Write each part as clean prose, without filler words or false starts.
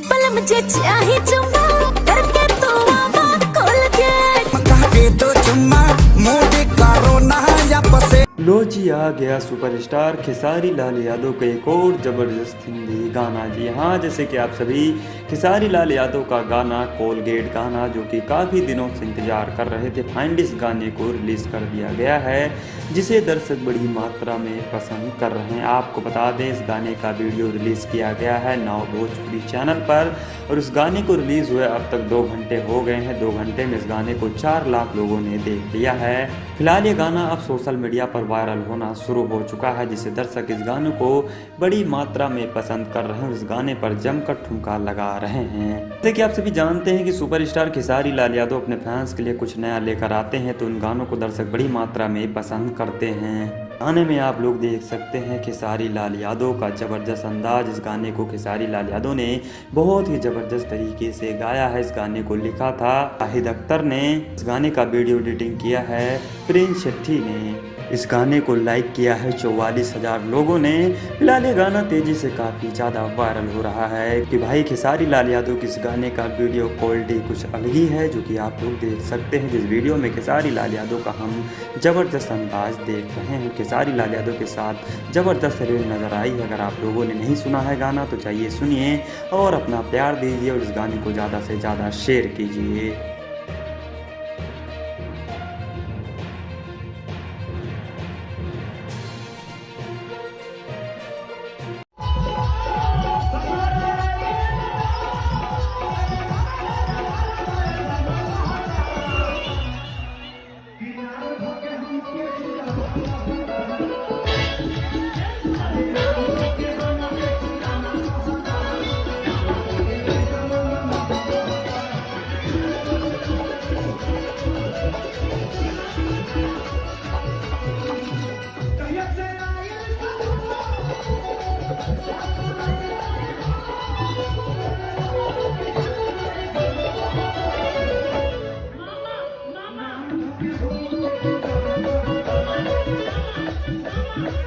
पल मुझे चाहे चुम्मा करके तो आवा खोल के कहा के तो चुम्मा मुझे करो ना या पसे। लो जी, आ गया सुपरस्टार खेसारी लाल यादव का एक और ज़बरदस्त हिंदी गाना। जी हाँ, जैसे कि आप सभी खेसारी लाल यादव का गाना कोलगेट गाना, जो कि काफ़ी दिनों से इंतज़ार कर रहे थे, फाइनली इस गाने को रिलीज़ कर दिया गया है, जिसे दर्शक बड़ी मात्रा में पसंद कर रहे हैं। आपको बता दें, इस गाने का वीडियो रिलीज़ किया गया है नाउ भोजपुरी चैनल पर, और इस गाने को रिलीज़ हुए अब तक 2 घंटे हो गए हैं। 2 घंटे में इस गाने को 4 लाख लोगों ने देख लिया है। फिलहाल ये गाना अब सोशल मीडिया पर वायरल होना शुरू हो चुका है, जिसे दर्शक इस गाने को बड़ी मात्रा में पसंद कर रहे हैं और इस गाने पर जमकर ठुमका लगा रहे हैं। जैसे कि आप सभी जानते हैं कि सुपरस्टार खेसारी लाल यादव अपने फैंस के लिए कुछ नया लेकर आते हैं, तो उन गानों को दर्शक बड़ी मात्रा में पसंद करते हैं। गाने में आप लोग देख सकते हैं खेसारी लाल यादव का ज़बरदस्त अंदाज। इस गाने को खेसारी लाल यादव ने बहुत ही ज़बरदस्त तरीके से गाया है। इस गाने को लिखा था शाहिद अख्तर ने। इस गाने का वीडियो एडिटिंग किया है प्रिंस शेट्टी ने। इस गाने को लाइक किया है 44,000 लोगों ने। फिलहाल ये गाना तेज़ी से काफ़ी ज़्यादा वायरल हो रहा है कि भाई खेसारी लाल यादव की इस गाने का वीडियो क्वालिटी कुछ अलग ही है, जो कि आप लोग देख सकते हैं। जिस वीडियो में खेसारी लाल यादव का हम ज़बरदस्त अंदाज देख रहे हैं, खेसारी लाल यादव के साथ ज़बरदस्त रील नज़र आई है। अगर आप लोगों ने नहीं सुना है गाना तो चाहिए सुनिए और अपना प्यार दीजिए और इस गाने को ज़्यादा से ज़्यादा शेयर कीजिए।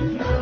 Mama.